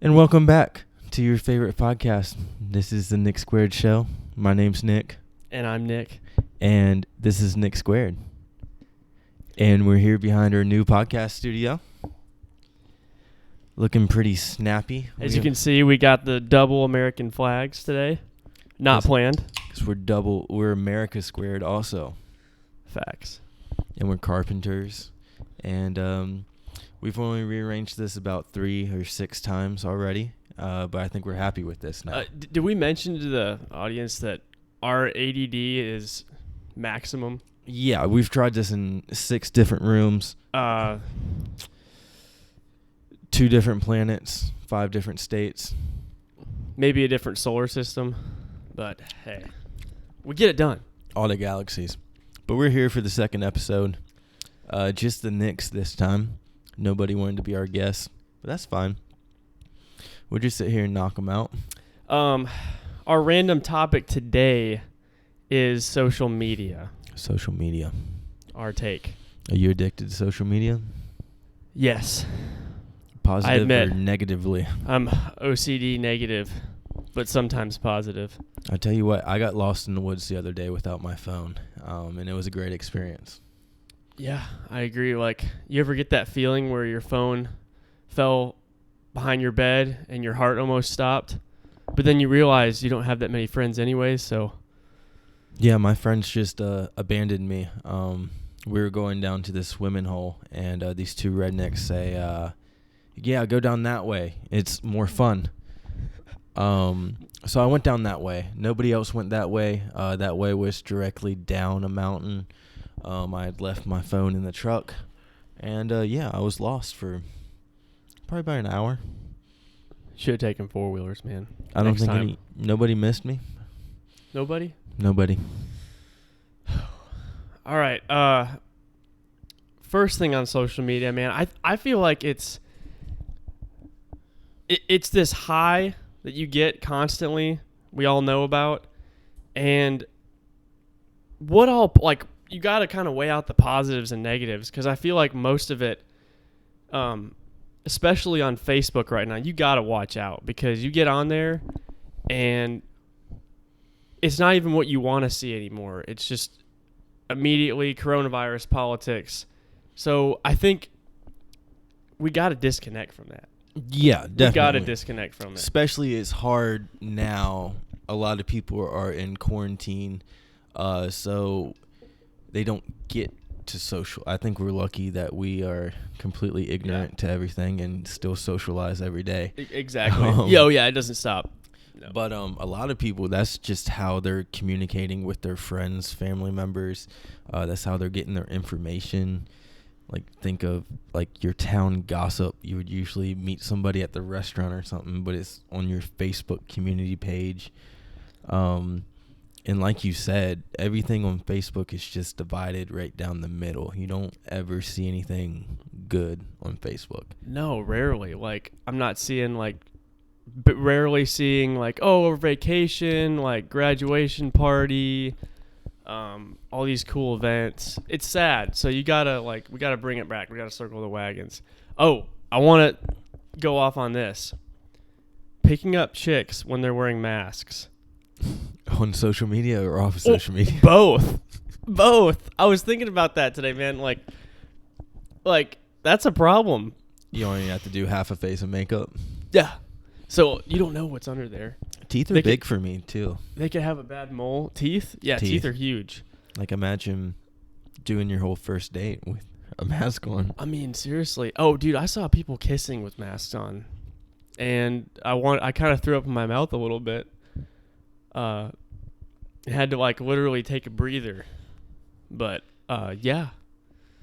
And welcome back to your favorite podcast. This is the Nick Squared Show. My name's Nick. And I'm Nick. And this is Nick Squared. And we're here behind our new podcast studio. Looking pretty snappy. As you can see, we got the double American flags today. Not planned. Because we're America Squared also. Facts. And we're carpenters. And we've only rearranged this about 3 or 6 times already. But I think we're happy with this now. Did we mention to the audience that our ADD is maximum? Yeah, we've tried this in 6 different rooms. 2 different planets, 5 different states. Maybe a different solar system. But, hey, we get it done. All the galaxies. But we're here for the second episode. Just the Knicks this time. Nobody wanted to be our guest. But that's fine. We'll just sit here and knock them out. Our random topic today is social media. Social media. Our take. Are you addicted to social media? Yes. Positive I admit, or negatively? I'm OCD negative, but sometimes positive. I tell you what, I got lost in the woods the other day without my phone, and it was a great experience. Yeah, I agree. Like, you ever get that feeling where your phone fell behind your bed and your heart almost stopped, but then you realize you don't have that many friends anyway, so... Yeah, my friends just abandoned me. We were going down to this swimming hole, and these 2 rednecks say, yeah, go down that way. It's more fun. So I went down that way. Nobody else went that way. That way was directly down a mountain. I had left my phone in the truck. And, yeah, I was lost for probably about an hour. Should have taken 4-wheelers, man. I don't think nobody missed me. Nobody? Nobody. All right. First thing on social media, man, I feel like it's this high that you get constantly, we all know about, and you got to kind of weigh out the positives and negatives, because I feel like most of it, especially on Facebook right now, you got to watch out, because you get on there and it's not even what you want to see anymore. It's just immediately coronavirus politics. So I think we got to disconnect from that. Yeah, definitely. We got to disconnect from it. Especially it's hard now. A lot of people are in quarantine, so they don't get to social. I think we're lucky that we are completely ignorant to everything and still socialize every day. Exactly. Yeah, it doesn't stop. No. But a lot of people, that's just how they're communicating with their friends, family members. That's how they're getting their information. Like, think of, like, your town gossip. You would usually meet somebody at the restaurant or something, but it's on your Facebook community page. And like you said, everything on Facebook is just divided right down the middle. You don't ever see anything good on Facebook. No, rarely. Like, I'm not seeing, but rarely seeing, a vacation, graduation party, all these cool events. It's sad. So we gotta bring it back. We gotta circle the wagons. Oh, I want to go off on this. Picking up chicks when they're wearing masks. On social media or off of social media? Both. I was thinking about that today, man. Like that's a problem. You only have to do half a face of makeup. Yeah. So you don't know what's under there. Teeth are big for me, too. They could have a bad mole. Teeth? Yeah, teeth are huge. Like, imagine doing your whole first date with a mask on. I mean, seriously. Oh, dude, I saw people kissing with masks on. And I kind of threw up in my mouth a little bit. Had to, literally take a breather. But, yeah.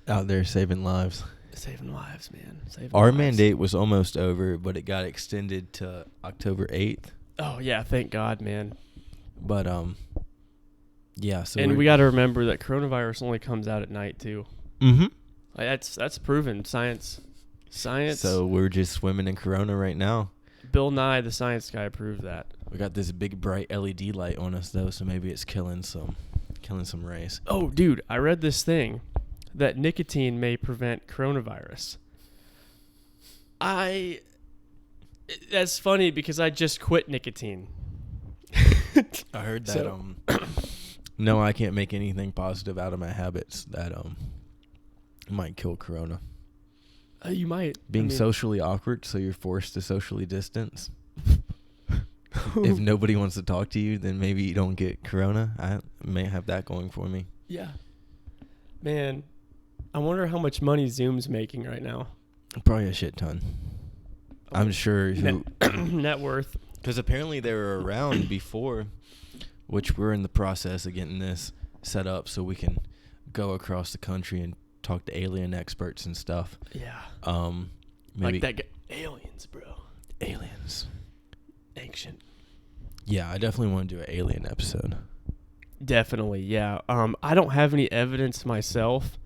Out there saving lives. Saving lives, man. Our mandate was almost over, but it got extended to October 8th. Oh, yeah. Thank God, man. But, yeah. So and we got to remember that coronavirus only comes out at night, too. Mm-hmm. That's proven. Science. So we're just swimming in corona right now. Bill Nye, the science guy, proved that. We got this big, bright LED light on us, though, so maybe it's killing some rays. Oh, dude, I read this thing that nicotine may prevent coronavirus. That's funny because I just quit nicotine. I heard that So- no, I can't make anything positive out of my habits that might kill corona. You might. Being socially awkward, so you're forced to socially distance. If nobody wants to talk to you, then maybe you don't get corona. I may have that going for me. Yeah. Man, I wonder how much money Zoom's making right now. Probably a shit ton. I'm sure Net worth. because apparently they were around before, which we're in the process of getting this set up so we can go across the country and talk to alien experts and stuff. Yeah. Maybe Like that guy. Aliens, bro. aliens. Ancient. Yeah, I definitely want to do an alien episode. Definitely, yeah. I don't have any evidence myself,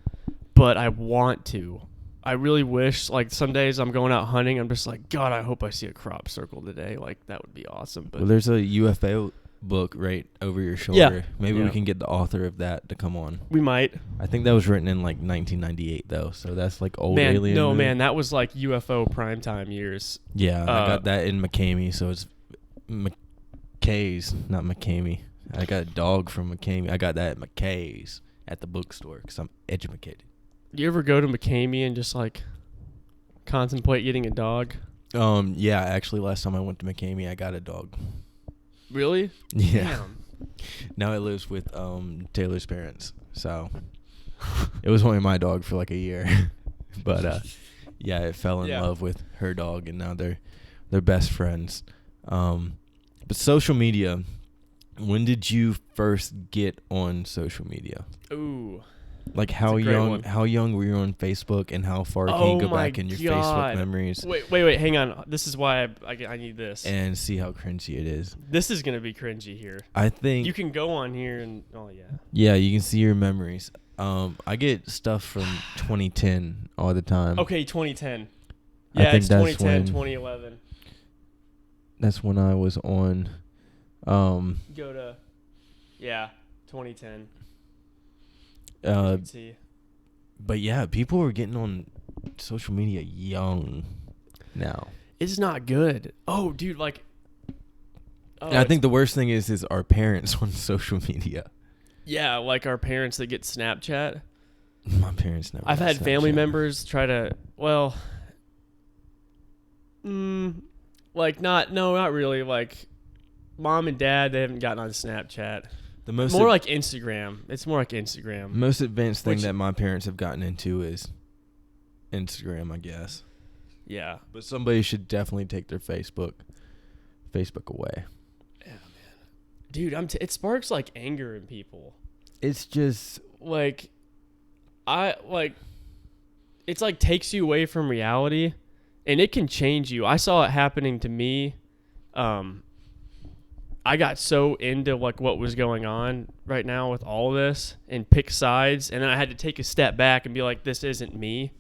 but I want to. I really wish, like, some days I'm going out hunting, I'm just like, God, I hope I see a crop circle today. Like, that would be awesome. But Well, there's a UFO book right over your shoulder. Maybe Yeah. we can get the author of that to come on. we might. I think that was written in like 1998 though, so that's like old alien. No, movie. man, that was like UFO primetime years. Yeah, I Uh, got that in McCamey, so it's McKay's, not McCamey. I got a dog from McCamey. I got that at McKay's at the bookstore because I'm educated. You ever go to McCamey and just like contemplate getting a dog? Yeah, actually, last time I went to McCamey, I got a dog. Really? Yeah. Damn. Now it lives with Taylor's parents, so it was only my dog for like a year, but yeah, I fell in Yeah. love with her dog, and now they're best friends. But social media. When did you first get on social media? Ooh. Like how a great young? one. How young were you on Facebook, and how far can Oh you go my back in your God. Facebook memories Wait, hang on. This is why I need this. and see how cringy it is? This is going to be cringy here. I think You can go on here and, oh, yeah. yeah, you can see your memories. I get stuff from 2010 all the time. Okay, 2010. I Yeah, think it's that's 2010, when- 2011. That's when I was on. Go to, yeah, 2010. You can see. But yeah, people were getting on social media young now. It's not good. Oh, dude, like. Oh, And I think the worst thing is our parents on social media. Yeah, like our parents that get Snapchat. My parents never. I've got had family Snapchat. members try to, well, not really. Like, mom and dad, they haven't gotten on Snapchat. The most More like Instagram. It's more like Instagram. most advanced thing Which- that my parents have gotten into is Instagram, I guess. Yeah. But somebody should definitely take their Facebook away. Dude, it sparks like anger in people. It's just Like, it's like takes you away from reality, and it can change you. I saw it happening to me. I got so into like what was going on right now with all this and pick sides, and then I had to take a step back and be like, this isn't me.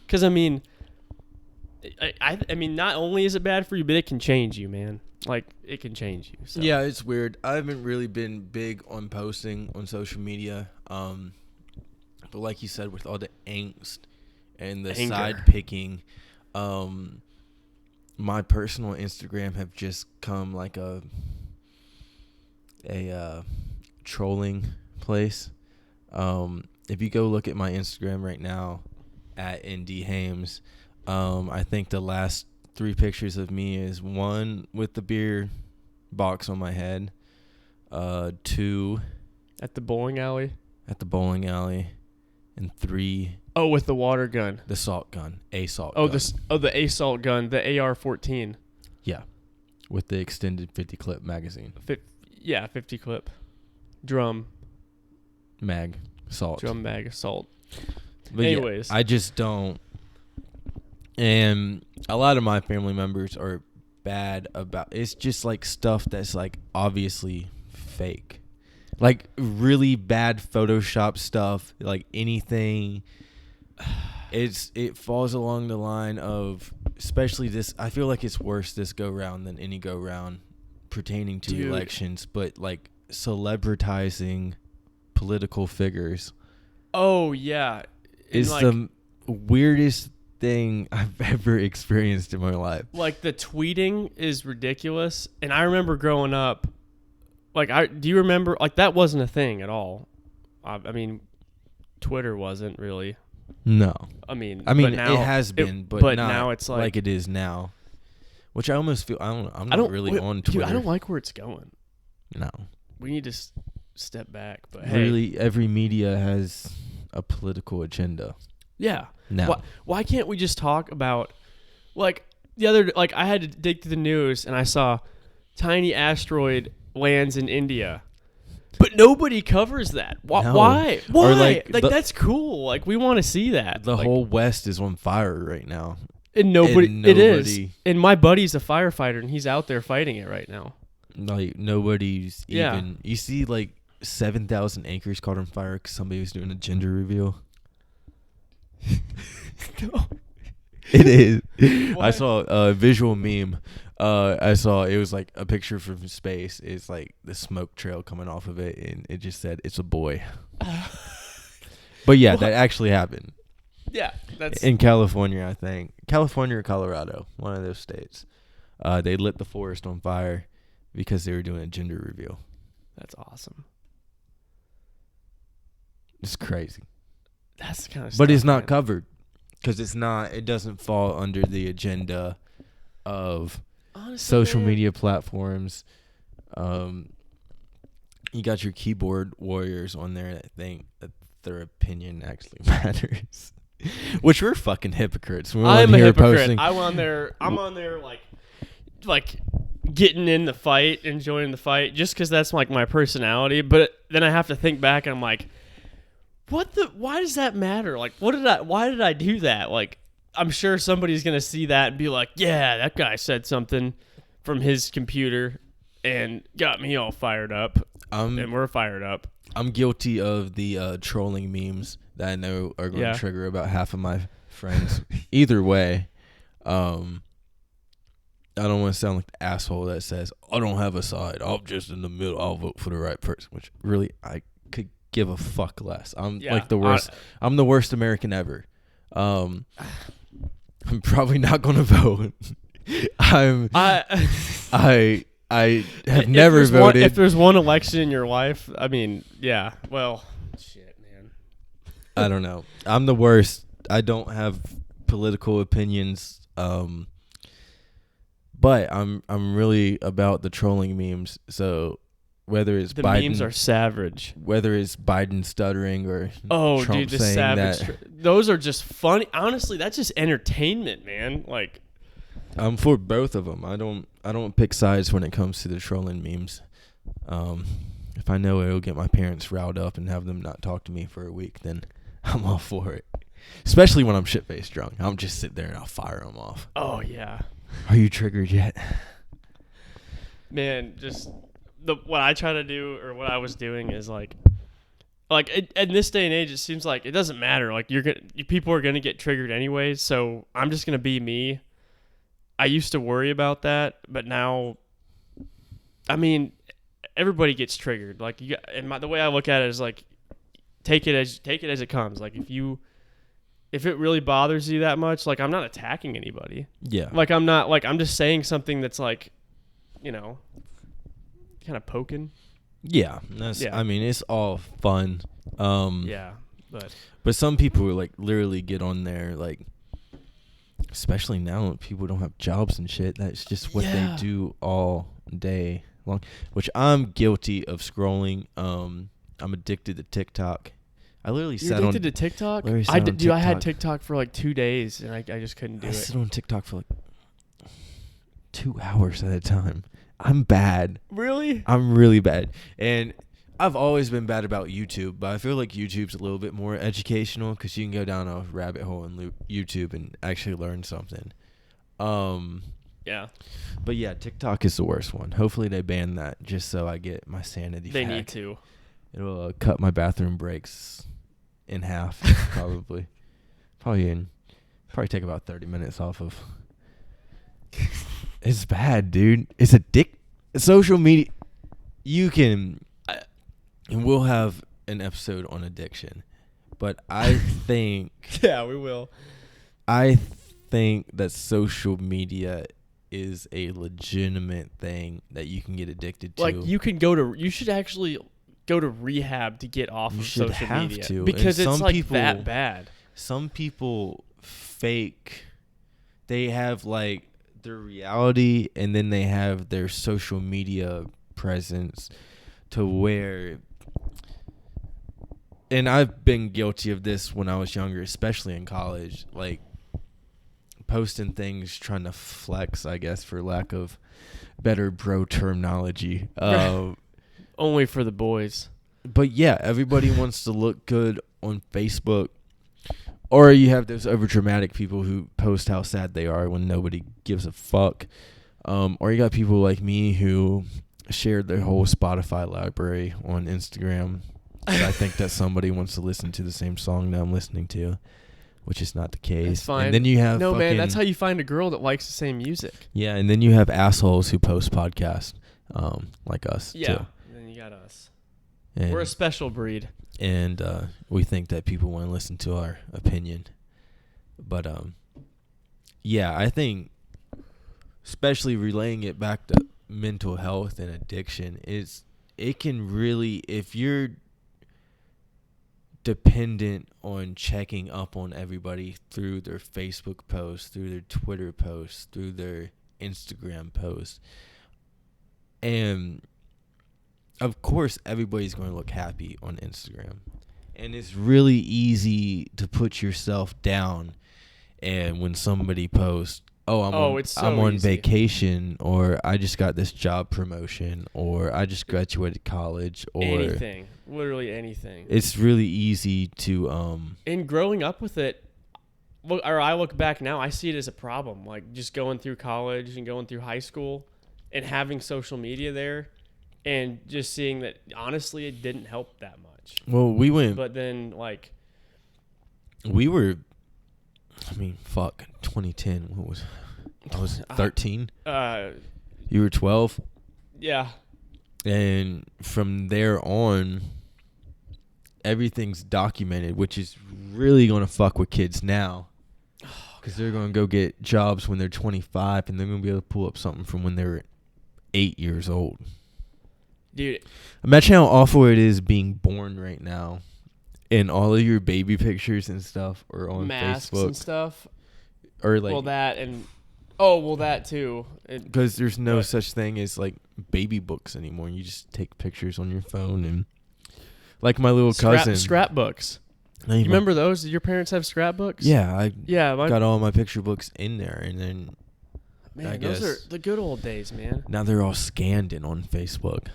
Because I mean, I mean, not only is it bad for you, but it can change you, man. Like, it can change you. So. yeah, it's weird. I haven't really been big on posting on social media. But like you said, with all the angst and the Anger. side picking, my personal Instagram have just come like a trolling place. If you go look at my Instagram right now at ND Hames, I think the last 3 pictures of me is 1 with the beer box on my head, 2 At the bowling alley. at the bowling alley, and 3 Oh, with the water gun. the salt gun, a salt Oh, gun. the assault gun, the AR-14. Yeah, with the extended 50 clip magazine. 50 clip. Drum Salt. mag assault. But yeah, Anyways. I just don't. And a lot of my family members are bad about. It's just like stuff that's like obviously fake, like really bad Photoshop stuff. Like anything, it falls along the line of, especially this. I feel like it's worse this go round than any go round pertaining to Dude. elections, but like celebritizing political figures Oh, yeah. And is like, the weirdest thing I've ever experienced in my life. Like the tweeting is ridiculous, and I remember growing up. Like, do you remember? Like that wasn't a thing at all. I mean, Twitter wasn't really. No. I mean, it now, has been, but not now it's like it is now. Which I almost feel I'm not really on Twitter. Dude, I don't like where it's going. No. We need to step back. But really, every media has a political agenda. Yeah. No. Why can't we just talk about, like I had to dig through the news and I saw tiny asteroid lands in India. But nobody covers that. No. Why? Why? Or like that's cool. Like we want to see that. The whole West is on fire right now. And nobody. It is. And my buddy's a firefighter and he's out there fighting it right now. Like nobody's even. You see like 7,000 acres caught on fire because somebody was doing a gender reveal. No. It is. What? I saw a visual meme. It was like a picture from space. It's like the smoke trail coming off of it, and it just said it's a boy. But yeah, that actually happened. Yeah, that's in California, I think. California or Colorado, one of those states. They lit the forest on fire because they were doing a gender reveal. That's awesome. It's crazy. That's the kind of stuff. But it's not covered because it doesn't fall under the agenda of social media platforms. You got your keyboard warriors on there that think that their opinion actually matters. Which we're fucking hypocrites. I'm a hypocrite. I'm on there like getting in the fight, enjoying the fight, just because that's like my personality. But then I have to think back and I'm like, why does that matter? Like, why did I do that? Like, I'm sure somebody's going to see that and be like, yeah, that guy said something from his computer and got me all fired up. And we're fired up. I'm guilty of the trolling memes that I know are going to trigger about half of my friends. Either way, I don't want to sound like the asshole that says, I don't have a side. I'm just in the middle. I'll vote for the right person, which really I could give a fuck less. I'm like the worst. I'm the worst American ever. I'm probably not going to vote. I have never voted. If there's one election in your life, I mean, yeah. Well, shit, man. I don't know. I'm the worst. I don't have political opinions. But I'm really about the trolling memes. So whether it's Biden, memes are savage. Whether it's Biden stuttering or Trump the saying savage. that, those are just funny. Honestly, that's just entertainment, man. Like, I'm for both of them. I don't pick sides when it comes to the trolling memes. If I know it'll get my parents riled up and have them not talk to me for a week, then I'm all for it. Especially when I'm shit-faced drunk. I'll just sit there and I'll fire them off. Oh yeah. Are you triggered yet? Man, just what I try to do, or what I was doing, is like in this day and age, it seems like it doesn't matter. Like people are gonna get triggered anyways. So I'm just gonna be me. I used to worry about that, but now, I mean, everybody gets triggered. Like the way I look at it is like, take it as it comes. Like if it really bothers you that much, like I'm not attacking anybody. Yeah. Like I'm just saying something that's like, kind of poking. Yeah. I mean, it's all fun. Yeah. But some people like literally get on there, like, especially now people don't have jobs and shit. That's just what they do all day long, which I'm guilty of scrolling. I'm addicted to TikTok. I literally You're addicted to TikTok? I had TikTok for like 2 days and I just couldn't do it. I sit on TikTok for like 2 hours at a time. I'm bad. Really? I'm really bad. And I've always been bad about YouTube, but I feel like YouTube's a little bit more educational because you can go down a rabbit hole in YouTube and actually learn something. Yeah. But yeah, TikTok is the worst one. Hopefully they ban that just so I get my sanity They back. need to. It'll cut my bathroom breaks in half, probably. Probably take about 30 minutes off of. It's bad, dude. It's social media. You can. And we'll have an episode on addiction. But I think. Yeah, we will. I think that social media is a legitimate thing that you can get addicted to. Like you should actually go to rehab to get off You of should social have media to. because And it's some like people- that bad. Some people fake. They have like their reality and then they have their social media presence to where, and I've been guilty of this when I was younger, especially in college, like posting things trying to flex, I guess, for lack of better bro terminology. Only for the boys. But yeah, everybody wants to look good on Facebook. Or you have those overdramatic people who post how sad they are when nobody gives a fuck. Or you got people like me who shared their whole Spotify library on Instagram. I think that somebody wants to listen to the same song that I'm listening to, which is not the case. That's fine. And then you have man, that's how you find a girl that likes the same music. Yeah, and then you have assholes who post podcasts like us, too. And then you got us. And We're a special breed. And we think that people want to listen to our opinion. But, yeah, I think, especially relaying it back to mental health and addiction, it can really, if you're dependent on checking up on everybody through their Facebook posts, through their Twitter posts, through their Instagram posts, and of course, everybody's going to look happy on Instagram. And it's really easy to put yourself down. And when somebody posts, I'm on easy. vacation, or I just got this job promotion, or I just graduated college, or Anything. Literally anything. It's really easy to And growing up with it, I look back now, I see it as a problem. Like just going through college and going through high school and having social media there. And just seeing that, honestly, it didn't help that much. Well, we went. But then, like, we were. 2010. I was 13. You were 12. Yeah. And from there on, everything's documented, which is really gonna fuck with kids now, because they're gonna go get jobs when they're 25, and they're gonna be able to pull up something from when they were 8 years old. Dude, imagine how awful it is being born right now, and all of your baby pictures and stuff are on masks Facebook and stuff. or like that too. Because there's no such thing as like baby books anymore. You just take pictures on your phone, and like my little cousin, scrapbooks. You remember those? Did your parents have scrapbooks? Yeah, I got all my picture books in there, and then man, those are the good old days, man. Now they're all scanned in on Facebook.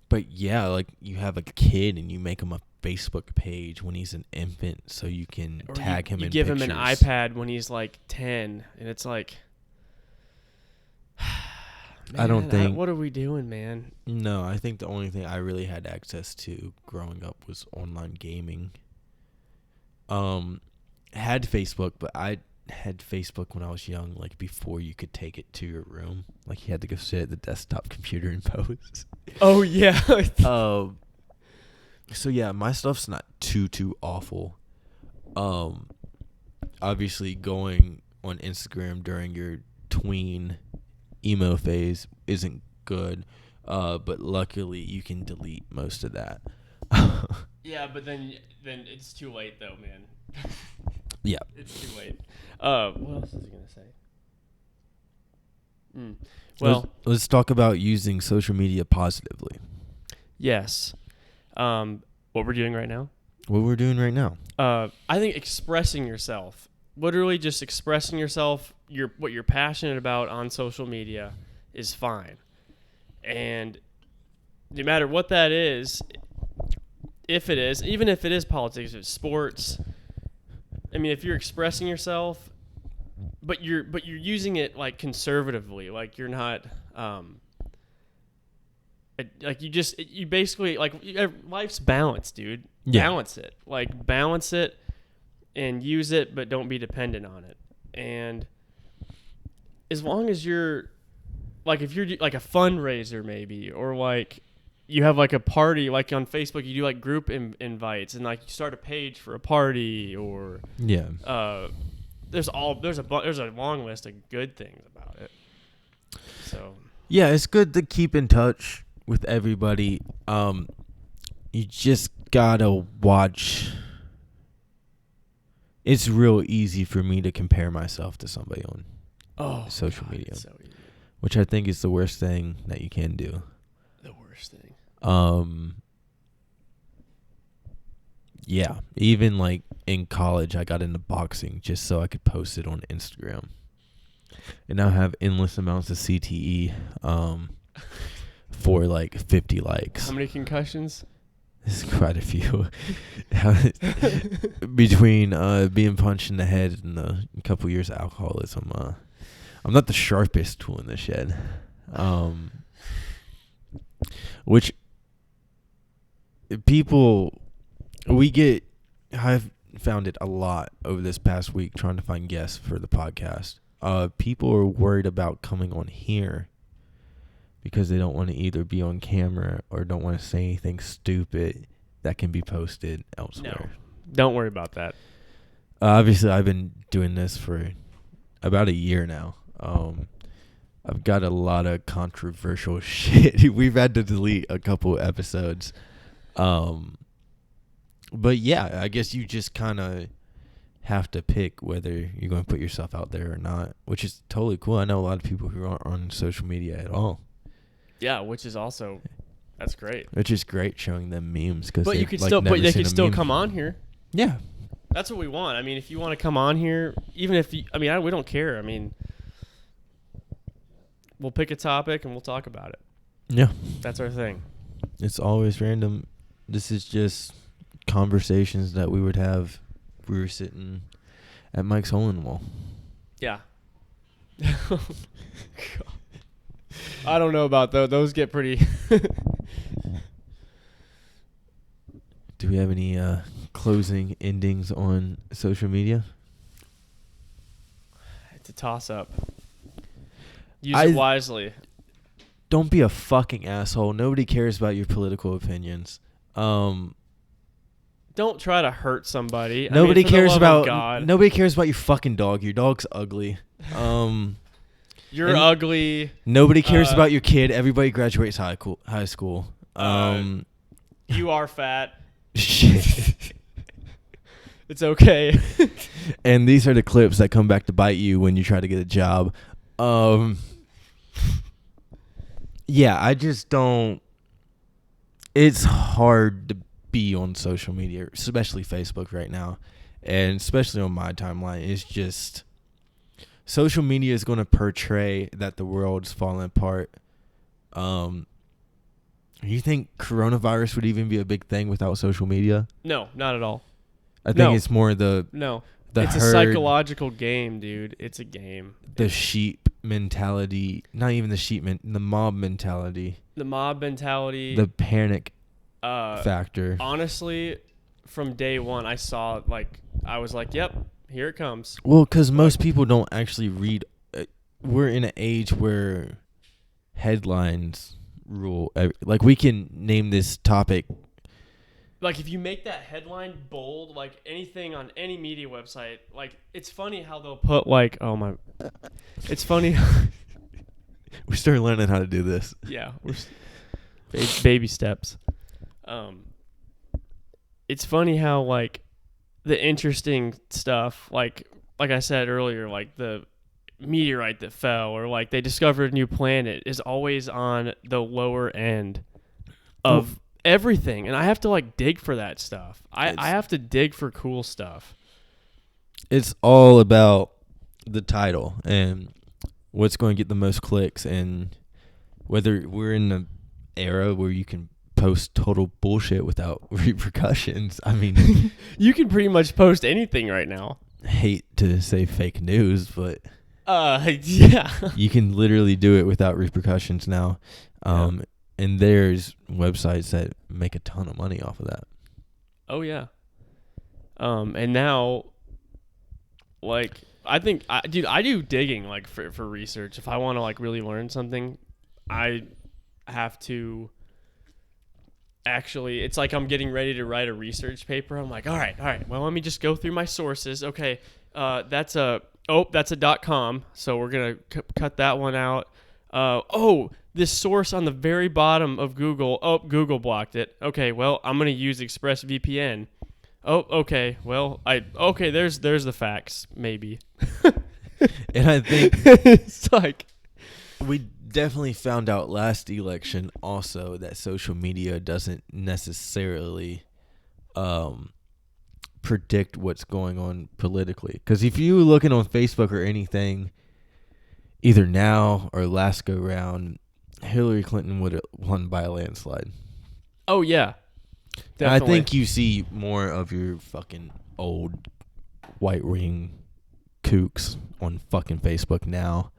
But yeah, like you have a kid and you make him a Facebook page when he's an infant, so you can tag him in give pictures. him an iPad when he's like 10, and it's like, man, I don't think. What are we doing, man? No, I think the only thing I really had access to growing up was online gaming. Had Facebook, but I had Facebook when I was young, like before you could take it to your room. Like you had to go sit at the desktop computer and post. Oh yeah. So yeah, my stuff's not too awful. Obviously going on Instagram during your tween emo phase isn't good. But luckily you can delete most of that. Yeah, but then it's too late though, man. Yeah. It's too late. What else was I gonna say? Well, let's talk about using social media positively. Yes. What we're doing right now? What we're doing right now? I think expressing yourself, literally just expressing yourself, what you're passionate about on social media is fine. And no matter what that is, even if it is politics, if it's sports, I mean, if you're expressing yourself, but you're using it like conservatively, like you're not, like you basically like life's balance, dude. Yeah. Balance it, and use it, but don't be dependent on it. And as long as you're, like, if you're like a fundraiser maybe, or like you have like a party, like on Facebook, you do like group invites, and like you start a page for a party, or Yeah. there's a long list of good things about it. So Yeah, it's good to keep in touch with everybody. You just gotta watch. It's real easy for me to compare myself to somebody on social media, so easy. which I think is the worst thing that you can do. The worst thing. Yeah, even like in college, I got into boxing just so I could post it on Instagram, and now have endless amounts of CTE, for like 50 likes. How many concussions? There's quite a few. Between being punched in the head and a couple years of alcoholism, I'm not the sharpest tool in the shed. Which people, I've found it a lot over this past week trying to find guests for the podcast. People are worried about coming on here because they don't want to either be on camera or don't want to say anything stupid that can be posted elsewhere. No, don't worry about that. Obviously, I've been doing this for about a year now. I've got a lot of controversial shit. We've had to delete a couple episodes. But yeah, I guess you just kind of have to pick whether you're going to put yourself out there or not, which is totally cool. I know a lot of people who aren't on social media at all. Yeah, which is also, that's great. Which is great, showing them memes because But you could still, but they could still come on here. Yeah, that's what we want. I mean, if you want to come on here, even if you, I mean, we don't care. I mean, we'll pick a topic and we'll talk about it. Yeah, that's our thing. It's always random. This is just conversations that we would have if we were sitting at Mike's Hole in the Wall. Yeah. I don't know about those. Those get pretty. Do we have any closing endings on social media? It's a toss-up. Use it wisely. Don't be a fucking asshole. Nobody cares about your political opinions. Don't try to hurt somebody. Nobody cares about God. Nobody cares about your fucking dog. Your dog's ugly. You're ugly. Nobody cares about your kid. Everybody graduates high school. You are fat. Shit. It's okay. And these are the clips that come back to bite you when you try to get a job. Yeah, I just don't. It's hard to be on social media, especially Facebook right now, and especially on my timeline. It's just social media is going to portray that the world's falling apart. You think coronavirus would even be a big thing without social media? No, not at all. I think it's more the it's herd, a psychological game, dude. It's a game. The sheep mentality, not even the sheep, the mob mentality. The mob mentality. The panic factor. Honestly, from day one, I was like, yep, here it comes. Well, because most people don't actually read. We're in an age where headlines rule. Like, we can name this topic. Like, if you make that headline bold, like anything on any media website, like, it's funny how they'll put, like, it's funny. We started learning how to do this. Yeah. Baby steps. It's funny how, like, the interesting stuff, like I said earlier, like the meteorite that fell, or like they discovered a new planet, is always on the lower end of everything, and I have to like dig for that stuff. I have to dig for cool stuff. It's all about the title and what's going to get the most clicks, and whether we're in an era where you can post total bullshit without repercussions. I mean, you can pretty much post anything right now. Hate to say fake news, but yeah, you can literally do it without repercussions now. And there's websites that make a ton of money off of that. Oh yeah. And now, like, I think, I do digging, like, for research. If I want to, like, really learn something, I have to actually, it's like I'm getting ready to write a research paper. I'm like, all right, well, let me just go through my sources. Okay, that's a .com, so we're gonna cut that one out. This source on the very bottom of Google. Oh, Google blocked it. Okay, well, I'm gonna use ExpressVPN. Oh, okay. Well, there's the facts, maybe. And I think it's like we definitely found out last election also that social media doesn't necessarily predict what's going on politically. Because if you were looking on Facebook or anything, either now or last go round, Hillary Clinton would have won by a landslide. Oh, yeah. Definitely. I think you see more of your fucking old white ring kooks on fucking Facebook now.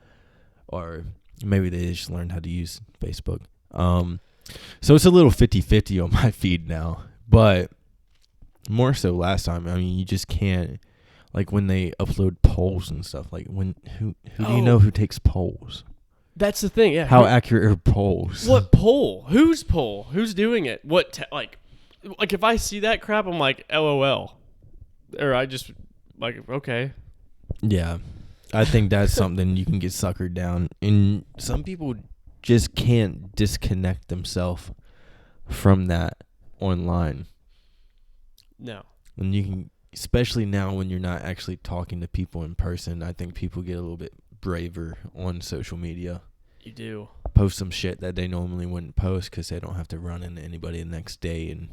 Or maybe they just learned how to use Facebook. So it's a little 50-50 on my feed now. But more so last time. I mean, you just can't. Like when they upload polls and stuff. Like who do you know who takes polls? That's the thing, yeah. How accurate are polls? What poll? Whose poll? Who's doing it? What like if I see that crap, I'm like, LOL. Or I just like, okay. Yeah. I think that's something you can get suckered down. And some people just can't disconnect themselves from that online. No. And you can, especially now when you're not actually talking to people in person, I think people get a little bit braver on social media. You do. Post some shit that they normally wouldn't post because they don't have to run into anybody the next day.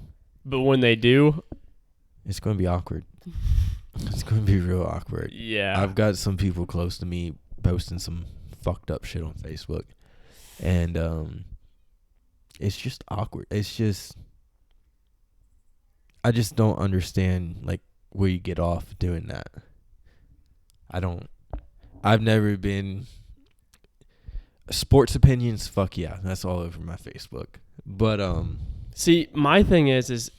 But when they do, it's going to be awkward. It's going to be real awkward. Yeah. I've got some people close to me posting some fucked up shit on Facebook. And it's just awkward. It's just, I just don't understand like where you get off doing that. I've never been sports opinions, fuck yeah, that's all over my Facebook. But see, my thing is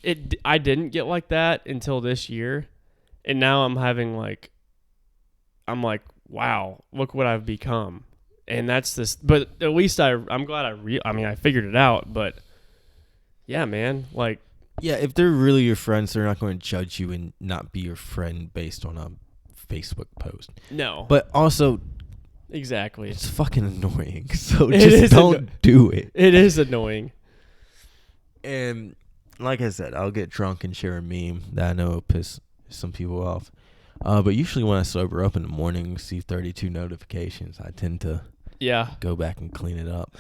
I didn't get like that until this year. And now I'm like, wow, look what I've become. And that's this, but at least I'm glad I figured it out, but yeah, man, like. Yeah, if they're really your friends, they're not going to judge you and not be your friend based on a Facebook post. No. But also. Exactly. It's fucking annoying, so just don't do it. It is annoying. And like I said, I'll get drunk and share a meme that I know will piss some people off. But usually when I sober up in the morning and see 32 notifications, I tend to go back and clean it up.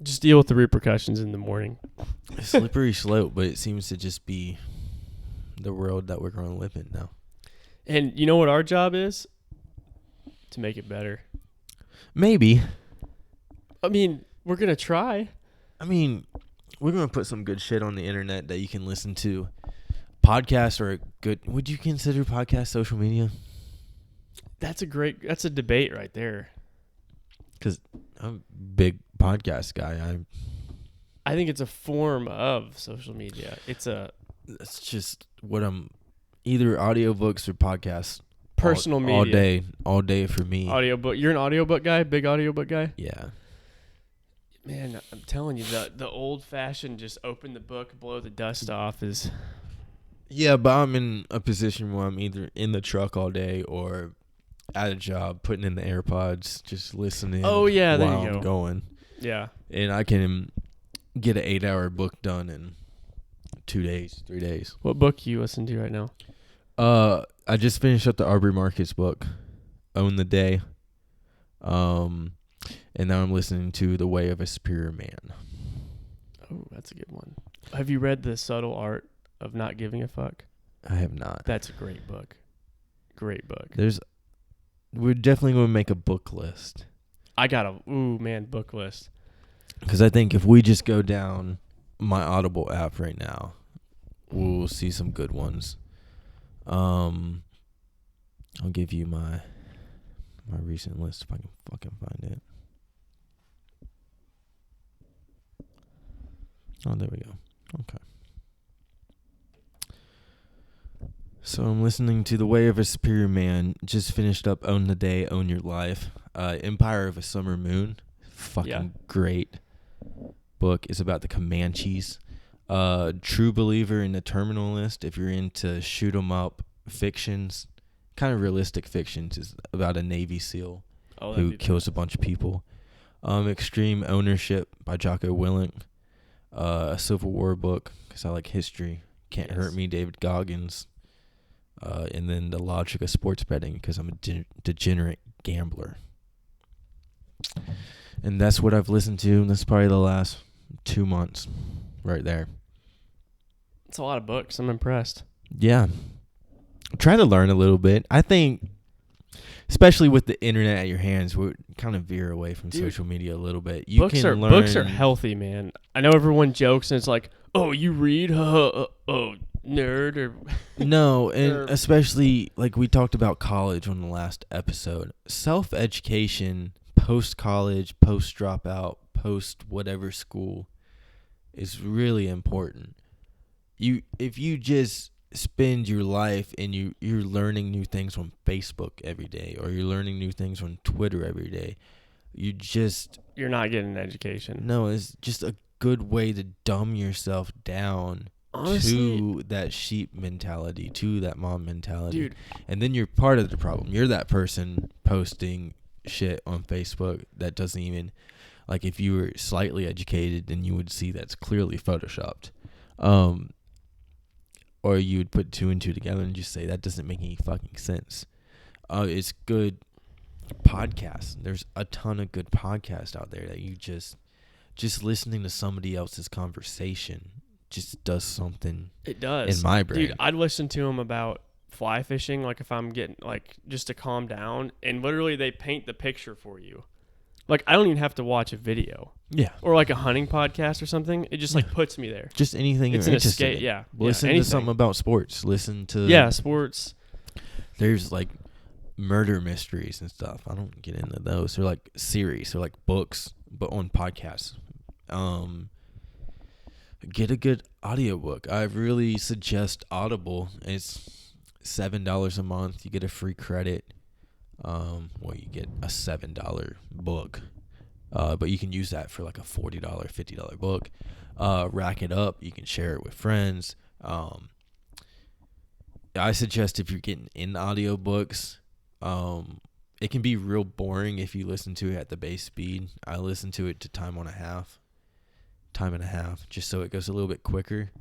Just deal with the repercussions in the morning. Slippery slope, but it seems to just be the world that we're going to live in now. And you know what our job is? To make it better. Maybe. I mean, we're going to try. I mean, we're going to put some good shit on the internet that you can listen to. Podcasts are good. Would you consider podcasts social media? That's a debate right there. Because I'm a big podcast guy. I think it's a form of social media. That's just what I'm, either audiobooks or podcasts. Personal media. All day for me. Audiobook. You're an audiobook guy? Big audiobook guy? Yeah. Man, I'm telling you, the old-fashioned just open the book, blow the dust off is... Yeah, but I'm in a position where I'm either in the truck all day or at a job, putting in the AirPods, just listening. Oh, yeah, there while you go. I'm going. Yeah. And I can get an 8-hour book done in 2 days, 3 days. What book you listen to right now? I just finished up the Aubrey Marcus book, Own the Day. And now I'm listening to The Way of a Superior Man. Oh, that's a good one. Have you read The Subtle Art of Not Giving a Fuck? I have not. That's a great book. Great book. We're definitely going to make a book list. I got book list. Because I think if we just go down my Audible app right now, we'll see some good ones. I'll give you my recent list if I can fucking find it. Oh, there we go. Okay. So I'm listening to The Way of a Superior Man. Just finished up Own the Day, Own Your Life. Empire of a Summer Moon. Fucking great. book is about the Comanches. True Believer in the Terminal List, if you're into shoot 'em up fictions, kind of realistic fictions, is about a Navy SEAL who kills a bunch of people. Extreme Ownership by Jocko Willink. A Civil War book, because I like history. Can't Hurt Me, David Goggins. And then The Logic of Sports Betting, because I'm a degenerate gambler. And that's what I've listened to. That's probably the last 2 months right there. It's a lot of books. I'm impressed. Yeah. Try to learn a little bit. I think, especially with the internet at your hands, we kind of veer away from social media a little bit. Books are healthy, man. I know everyone jokes and it's like, oh, you read? Oh, nerd. Or No, and especially like we talked about college on the last episode. Self-education, post-college, post-dropout, post-whatever school is really important. If you just spend your life and you're learning new things on Facebook every day, or you're learning new things on Twitter every day, you're not getting an education. No, it's just a good way to dumb yourself down. Honestly, to that sheep mentality, to that mom mentality. Dude. And then you're part of the problem. You're that person posting shit on Facebook that doesn't even, like, if you were slightly educated, then you would see that's clearly photoshopped. Or you would put 2 and 2 together and just say that doesn't make any fucking sense. It's good podcasts. There's a ton of good podcasts out there that you just listening to somebody else's conversation just does something. It does in my brain. Dude, I'd listen to them about fly fishing, like if I'm getting, like, just to calm down, and literally they paint the picture for you. Like, I don't even have to watch a video. Yeah. Or like a hunting podcast or something. It just like puts me there. Just anything it's you're an interested escape. in. Yeah. Listen to something about sports. Listen to sports. There's like murder mysteries and stuff. I don't get into those. They're like series. They're like books, but on podcasts. Get a good audiobook. I really suggest Audible. It's $7 a month. You get a free credit. You get a $7 book. But you can use that for like a $40, $50 book. Rack it up. You can share it with friends. I suggest if you're getting in audiobooks, it can be real boring if you listen to it at the base speed. I listen to it to time and a half, just so it goes a little bit quicker.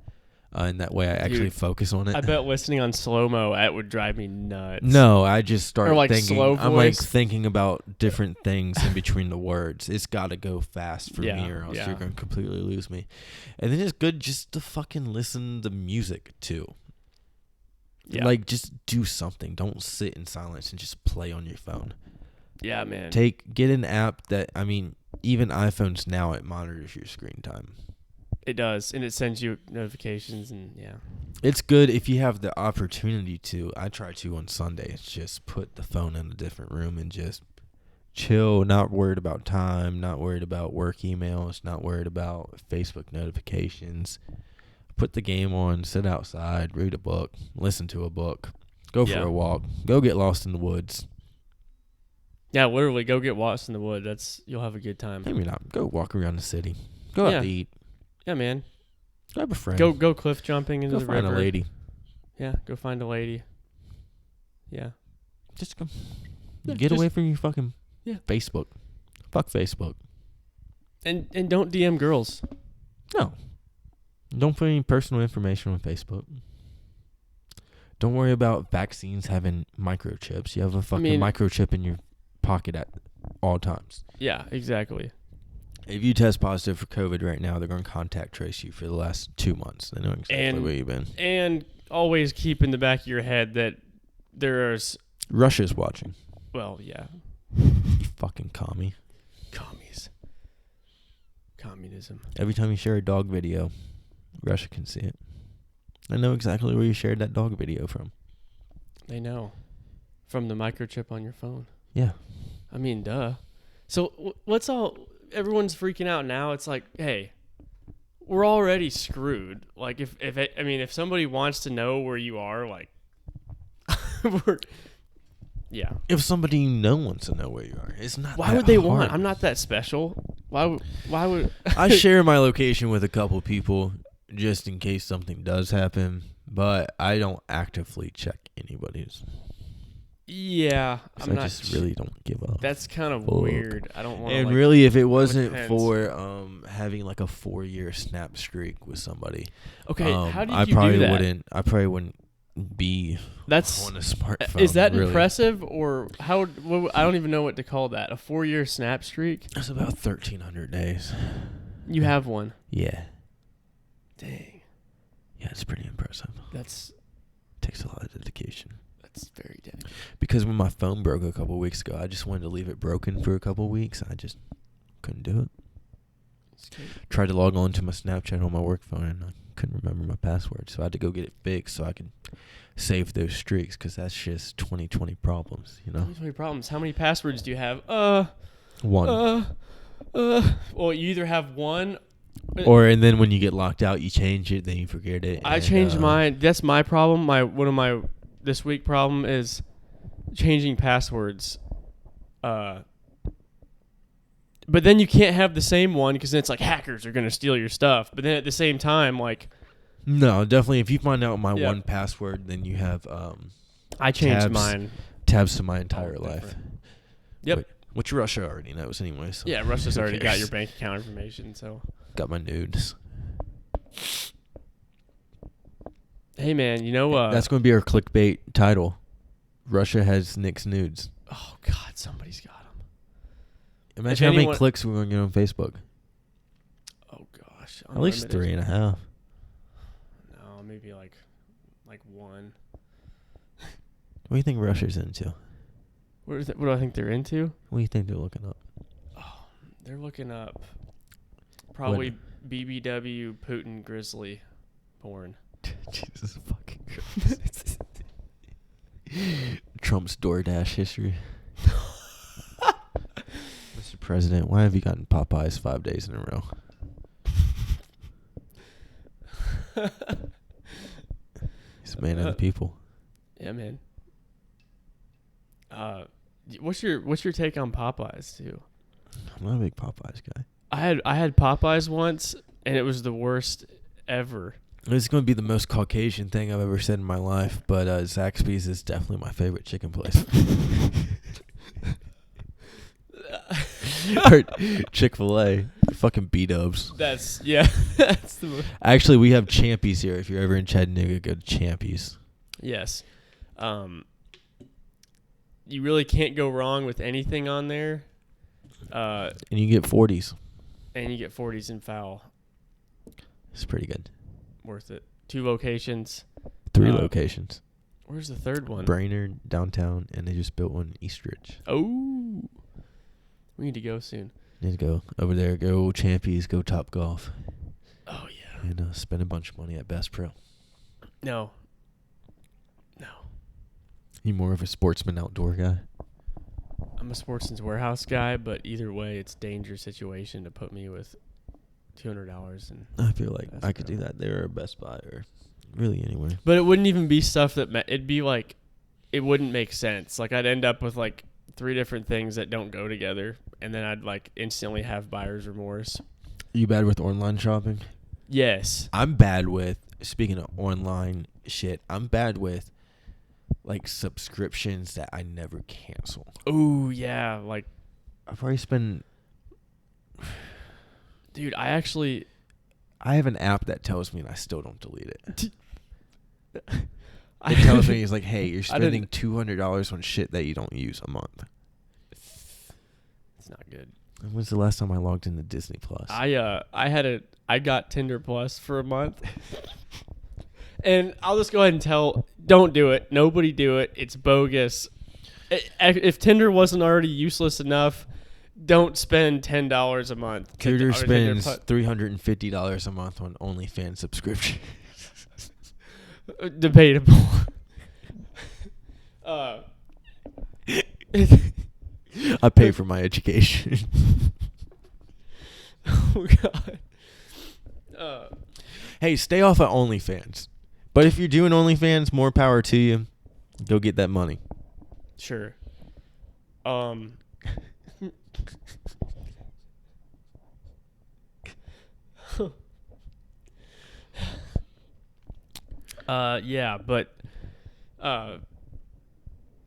And that way I actually focus on it. I bet listening on slow-mo, that would drive me nuts. No, I just start thinking. Slow voice. I'm like thinking about different things in between the words. It's got to go fast for me, or else you're going to completely lose me. And then it's good just to fucking listen to music too. Yeah. Like, just do something. Don't sit in silence and just play on your phone. Yeah, man. Get an app that, I mean, even iPhones now, it monitors your screen time. It does, and it sends you notifications, and yeah. It's good if you have the opportunity to. I try to on Sundays. Just put the phone in a different room and just chill, not worried about time, not worried about work emails, not worried about Facebook notifications. Put the game on, sit outside, read a book, listen to a book, go for a walk, go get lost in the woods. Yeah, literally, go get lost in the woods. You'll have a good time. Maybe not. Go walk around the city. Go out to eat. Yeah, man. Grab a friend. Go cliff jumping into the river. Go find a lady. Yeah, go find a lady. Yeah. Just go. Get away from your fucking Facebook. Fuck Facebook. And don't DM girls. No. Don't put any personal information on Facebook. Don't worry about vaccines having microchips. You have a fucking microchip in your pocket at all times. Yeah, exactly. If you test positive for COVID right now, they're going to contact trace you for the last 2 months. They know exactly where you've been. And always keep in the back of your head that there's... Russia's watching. Well, yeah. You fucking commie. Commies. Communism. Every time you share a dog video, Russia can see it. I know exactly where you shared that dog video from. They know. From the microchip on your phone. Yeah. I mean, duh. So let's all... Everyone's freaking out now. It's like, hey, we're already screwed. Like, if somebody wants to know where you are, like, If somebody wants to know where you are, it's not. Why would they want? I'm not that special. Why would I share my location with a couple people just in case something does happen, but I don't actively check anybody's. Yeah, 'Cause I'm I not. just really don't give up. That's kind of Fuck. weird. I don't want. And like, really, if it wasn't depends. for having like a 4-year snap streak with somebody, Okay, how did I you probably do that? wouldn't. I probably wouldn't be That's on a smartphone. is that really. impressive or how? I don't even know what to call that. A 4-year snap streak. It's about 1,300 days. You have one. Yeah, Dang, yeah, it's pretty impressive. that's Takes a lot of dedication. very dang. Because when my phone broke a couple weeks ago, I just wanted to leave it broken for a couple weeks. I just couldn't do it. Tried to log on to my Snapchat on my work phone, and I couldn't remember my password, so I had to go get it fixed so I could save those streaks. Because that's just 2020 problems, you know. How many problems? How many passwords do you have? One. Well, you either have one. And then when you get locked out, you change it, then you forget it. I and, changed mine. That's my problem. One of my this week problem is changing passwords. But then you can't have the same one because then it's like hackers are gonna steal your stuff. But then at the same time, like No, definitely. If you find out my Yeah. one password, then you have I changed tabs. mine. tabs to my entire Oh, life. different. Yep. Which Russia already knows anyway. So Yeah, Russia's who already got cares? your bank account information. So Got my nudes. hey, man, you know That's going to be our clickbait title. Russia has Nick's nudes. oh God, somebody's got them. Imagine how many anyone- clicks we're going to get on Facebook. Oh gosh, At least unlimited. 3.5. No, maybe like one. What do you think Russia's into? What do I think they're into? What do you think they're looking up? They're looking up probably BBW Putin Grizzly porn. Jesus fucking Christ. Trump's DoorDash history. Mr. President, why have you gotten Popeyes 5 days in a row? He's a man of the people. Yeah, man. What's your take on Popeyes too? I'm not a big Popeyes guy. I had Popeyes once and it was the worst ever. It's going to be the most Caucasian thing I've ever said in my life, but Zaxby's is definitely my favorite chicken place. Or Chick-fil-A. Fucking B-dubs. That's that's the Actually, we have Champies here. If you're ever in Chattanooga, go to Champies. yes. You really can't go wrong with anything on there. And you get 40s. And you get 40s in foul. It's pretty good. Worth it. 2 locations. 3 locations. Where's the third one? Brainerd, downtown, and they just built one in Eastridge. Oh. We need to go soon. Need to go over there, go Champies, go Top Golf, Oh, yeah. and spend a bunch of money at Bass Pro. No. You more of a sportsman outdoor guy? I'm a Sportsman's Warehouse guy, but either way, it's a dangerous situation to put me with $200. I feel like Bass I could Pro. do that there or Best Buy or really anywhere. But it wouldn't even be stuff that it'd be like, it wouldn't make sense. Like I'd end up with like 3 different things that don't go together, and then I'd like instantly have buyer's remorse. You bad with online shopping? Yes. I'm bad with, speaking of online shit, I'm bad with like subscriptions that I never cancel. Oh yeah, like I've already spent. dude, I have an app that tells me and I still don't delete it. It tells me, it's like, hey, you're I didn't- spending $200 on shit that you don't use a month. it's not good. When's the last time I logged into Disney Plus? I got Tinder Plus for a month. And I'll just go ahead and don't do it. Nobody do it. It's bogus. If Tinder wasn't already useless enough, don't spend $10 a month. Tinder or spends Plus. $350 a month on OnlyFans subscription. Debatable. I pay for my education. Oh God. Hey, stay off of OnlyFans. But if you're doing OnlyFans, more power to you. Go get that money. Sure. Yeah, but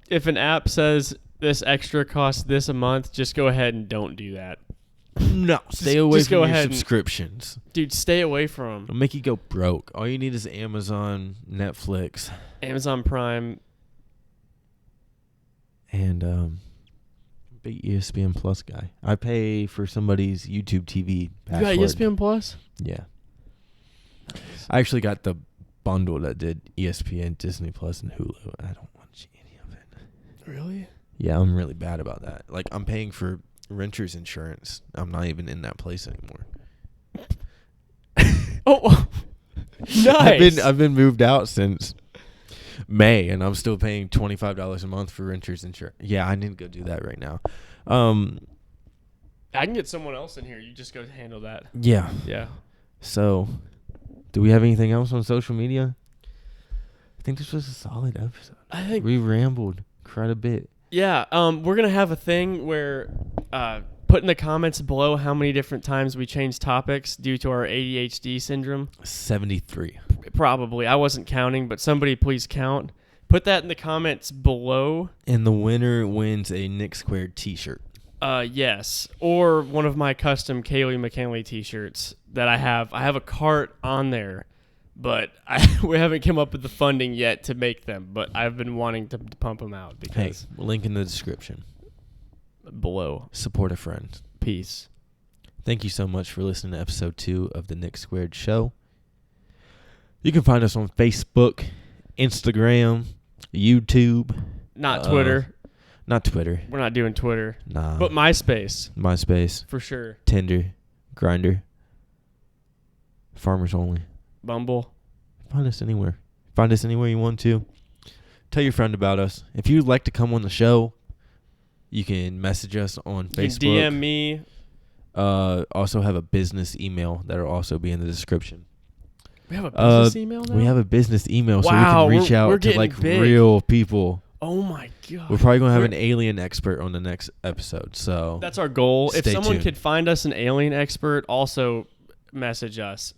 if an app says this extra costs this a month, just go ahead and don't do that. No, stay away just from go your ahead and- subscriptions. Dude, stay away from It'll make you go broke. All you need is Amazon, Netflix, Amazon Prime. and big ESPN Plus guy. I pay for somebody's YouTube TV password. You got ESPN Plus? Yeah. I actually got the bundle that did ESPN, Disney Plus, and Hulu. I don't watch any of it. Really? Yeah, I'm really bad about that. Like, I'm paying for renter's insurance. I'm not even in that place anymore. Oh, nice. I've been moved out since May, and I'm still paying $25 a month for renter's insurance. Yeah, I need to go do that right now. I can get someone else in here. You just go handle that. Yeah. Yeah. So, do we have anything else on social media? I think this was a solid episode. I think We rambled quite a bit. Yeah, we're gonna have a thing where put in the comments below how many different times we changed topics due to our ADHD syndrome. 73. Probably, I wasn't counting, but somebody please count. Put that in the comments below. And the winner wins a Nick Squared t-shirt. Yes, or one of my custom Kaylee McKinley T-shirts that I have. I have a cart on there, but we haven't come up with the funding yet to make them. But I've been wanting to pump them out Hey, because link in the description. below. Support a friend. Peace. Thank you so much for listening to episode 2 of the Nick Squared Show. You can find us on Facebook, Instagram, YouTube. Not Twitter. Not Twitter. We're not doing Twitter. Nah. But MySpace, MySpace, for sure. Tinder, Grindr, Farmers Only. Bumble. Find us anywhere. Find us anywhere you want to. Tell your friend about us. If you'd like to come on the show, you can message us on You can Facebook. DM me. Also have a business email that'll also be in the description. We have a business email now? We have a business email so Wow, we can reach we're out to getting like big. real people. Oh, my God. We're probably going to have We're- an alien expert on the next episode. So That's our goal. If Stay someone tuned. could find us an alien expert, also message us.